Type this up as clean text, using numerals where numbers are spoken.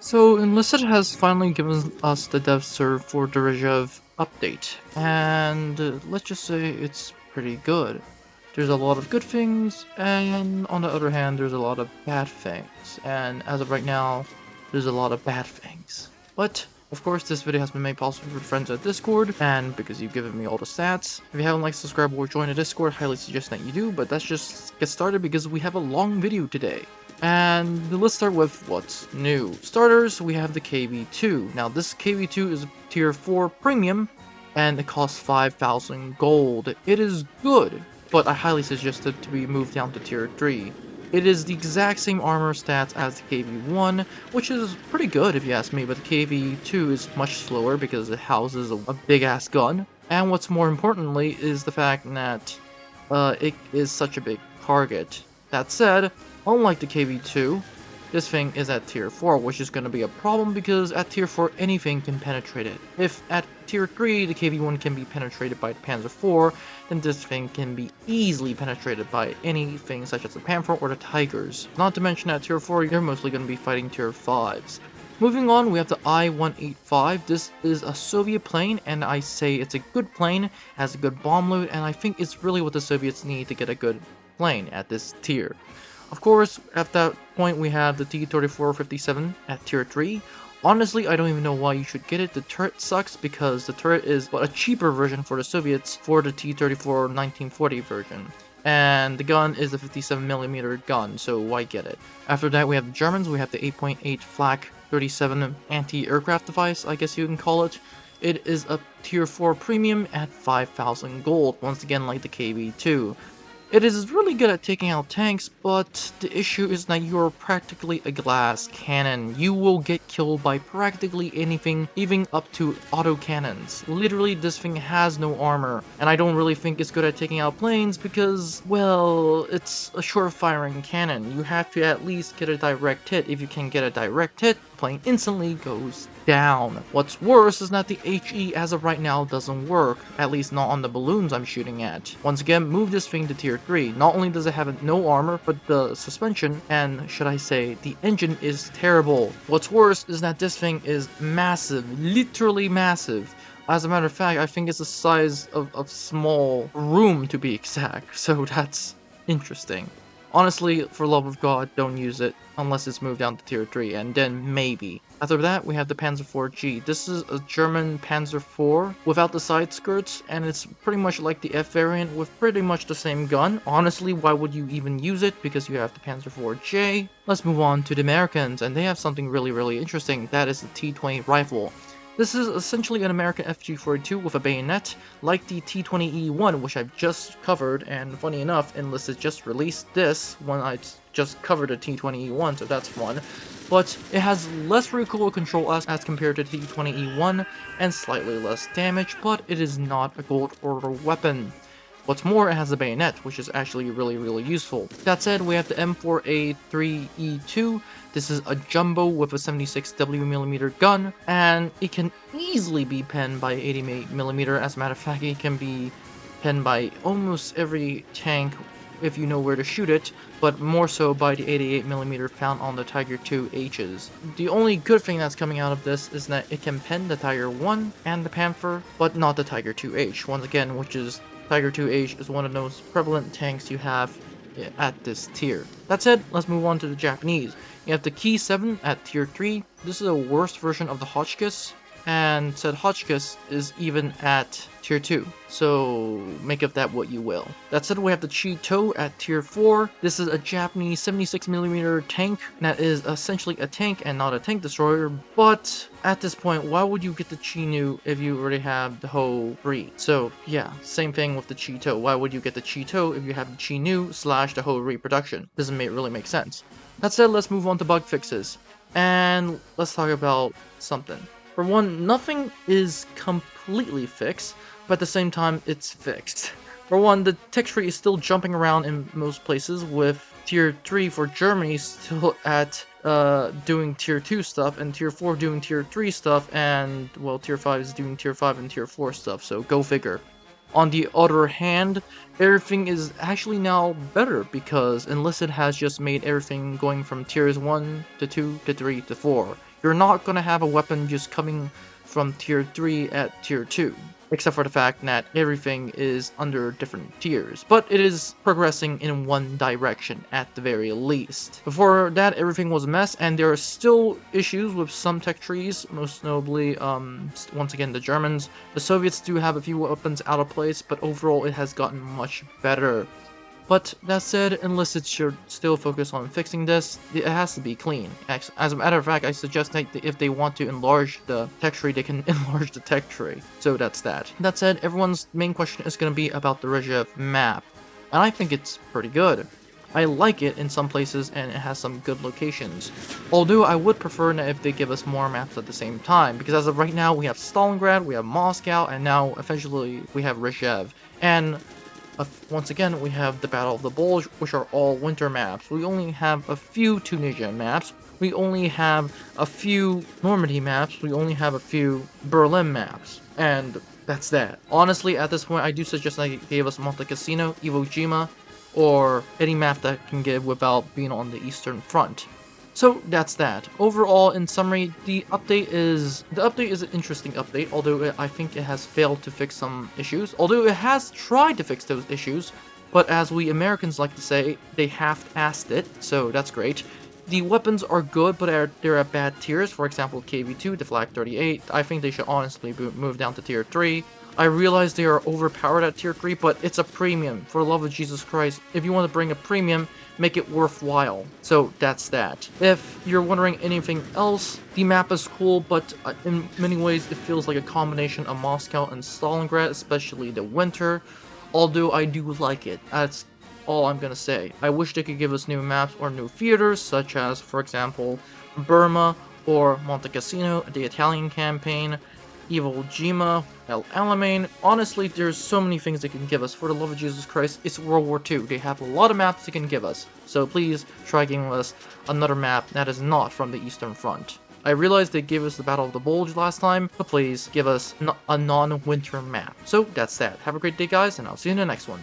So Enlisted has finally given us the dev serve for the Rzhev update, and let's just say it's pretty good. There's a lot of good things, and on the other hand, there's a lot of bad things, and as of right now, there's a lot of bad things. But, of course, this video has been made possible for friends at Discord, and because you've given me all the stats. If you haven't liked, subscribe, or joined the Discord, highly suggest that you do, but let's just get started because we have a long video today. And let's start with what's new. Starters, we have the KV2. Now this KV2 is tier 4 premium, and it costs 5,000 gold. It is good, but I highly suggest it to be moved down to tier 3. It is the exact same armor stats as the KV1, which is pretty good if you ask me, but the KV2 is much slower because it houses a big-ass gun. And what's more importantly is the fact that it is such a big target. That said, unlike the KV2, this thing is at tier 4, which is going to be a problem because at tier 4 anything can penetrate it. If at tier 3 the KV1 can be penetrated by the Panzer IV, then this thing can be easily penetrated by anything such as the Panther or the Tigers. Not to mention at tier 4 you're mostly going to be fighting tier 5s. Moving on, we have the I-185. This is a Soviet plane, and I say it's a good plane, has a good bomb load, and I think it's really what the Soviets need to get a good plane at this tier. Of course, at that point we have the T-34-57 at tier 3. Honestly, I don't even know why you should get it. The turret sucks because the turret is a cheaper version for the Soviets for the T-34-1940 version. And the gun is a 57mm gun, so why get it? After that we have the Germans. We have the 8.8 Flak 37 anti-aircraft device, I guess you can call it. It is a tier 4 premium at 5,000 gold, once again like the KV2. It is really good at taking out tanks, but the issue is that you are practically a glass cannon. You will get killed by practically anything, even up to autocannons. Literally, this thing has no armor, and I don't really think it's good at taking out planes because, well, it's a short-firing cannon. You have to at least get a direct hit. If you can get a direct hit, the plane instantly goes down. What's worse is that the HE as of right now doesn't work, at least not on the balloons I'm shooting at. Once again, move this thing to tier 3. Not only does it have no armor, but the suspension, and should I say, the engine is terrible. What's worse is that this thing is massive, literally massive. As a matter of fact, I think it's the size of small room to be exact, so that's interesting. Honestly, for love of God, don't use it unless it's moved down to tier 3, and then maybe. After that, we have the Panzer IV-G. This is a German Panzer IV without the side skirts, and it's pretty much like the F variant with pretty much the same gun. Honestly, why would you even use it? Because you have the Panzer IV-J. Let's move on to the Americans, and they have something really interesting. That is the T-20 rifle. This is essentially an American FG-42 with a bayonet, like the T-20E1, which I've just covered, and funny enough, Enlisted just released this when I just covered the T-20E1, so that's fun. But it has less recoil control as compared to T-20E1, and slightly less damage, but it is not a gold order weapon. What's more, it has a bayonet, which is actually really useful. That said, we have the M4A3E2. This is a jumbo with a 76mm gun, and it can easily be penned by 88mm. As a matter of fact, it can be penned by almost every tank if you know where to shoot it, but more so by the 88mm found on the Tiger II-Hs. The only good thing that's coming out of this is that it can pen the Tiger I and the Panther, but not the Tiger II-H, once again, which is Tiger II-H is one of the most prevalent tanks you have at this tier. That said, let's move on to the Japanese. You have the Ki 7 at tier 3. This is a worse version of the Hotchkiss, and said Hotchkiss is even at tier 2, so make of that what you will. That said, we have the Chi-To at tier 4. This is a Japanese 76mm tank that is essentially a tank and not a tank destroyer, but at this point, why would you get the Chi-Nu if you already have the Ho-Ri? So yeah, same thing with the Chi-To. Why would you get the Chi-To if you have the Chi-Nu / the Ho-Ri production? Doesn't really make sense. That said, let's move on to bug fixes, and let's talk about something. For one, nothing is completely fixed, but at the same time, it's fixed. For one, the tech tree is still jumping around in most places, with tier 3 for Germany still at doing tier 2 stuff, and tier 4 doing tier 3 stuff, and, well, tier 5 is doing tier 5 and tier 4 stuff, so go figure. On the other hand, everything is actually now better because Enlisted has just made everything going from tiers 1 to 2 to 3 to 4. You're not gonna have a weapon just coming from tier 3 at tier 2. Except for the fact that everything is under different tiers, but it is progressing in one direction at the very least. Before that, everything was a mess, and there are still issues with some tech trees, most notably, once again, the Germans. The Soviets do have a few weapons out of place, but overall it has gotten much better. But that said, Enlisted should still focus on fixing this. It has to be clean. As a matter of fact, I suggest that if they want to enlarge the tech tree, they can enlarge the tech tree. So that's that. That said, everyone's main question is going to be about the Rzhev map. And I think it's pretty good. I like it in some places, and it has some good locations. Although I would prefer that if they give us more maps at the same time, because as of right now, we have Stalingrad, we have Moscow, and now eventually we have Rzhev. And once again, we have the Battle of the Bulge, which are all winter maps. We only have a few Tunisia maps. We only have a few Normandy maps. We only have a few Berlin maps. And that's that. Honestly, at this point, I do suggest that they gave us Monte Cassino, Iwo Jima, or any map that can give without being on the Eastern Front. So that's that. Overall, in summary, the update is an interesting update, although I think it has failed to fix some issues. Although it has tried to fix those issues, but as we Americans like to say, they half-assed it, so that's great. The weapons are good, but they're at bad tiers. For example, KV-2, the Flag 38. I think they should honestly move down to tier 3. I realize they are overpowered at tier 3, but it's a premium. For the love of Jesus Christ, if you want to bring a premium, make it worthwhile. So that's that. If you're wondering anything else, the map is cool, but in many ways it feels like a combination of Moscow and Stalingrad, especially the winter. Although I do like it. That's all I'm gonna say. I wish they could give us new maps or new theaters, such as, for example, Burma or Monte Cassino, the Italian campaign, Iwo Jima, El Alamein. Honestly, there's so many things they can give us. For the love of Jesus Christ, it's World War II. They have a lot of maps they can give us. So please try giving us another map that is not from the Eastern Front. I realize they gave us the Battle of the Bulge last time, but please give us a non-winter map. So that's that. Have a great day, guys, and I'll see you in the next one.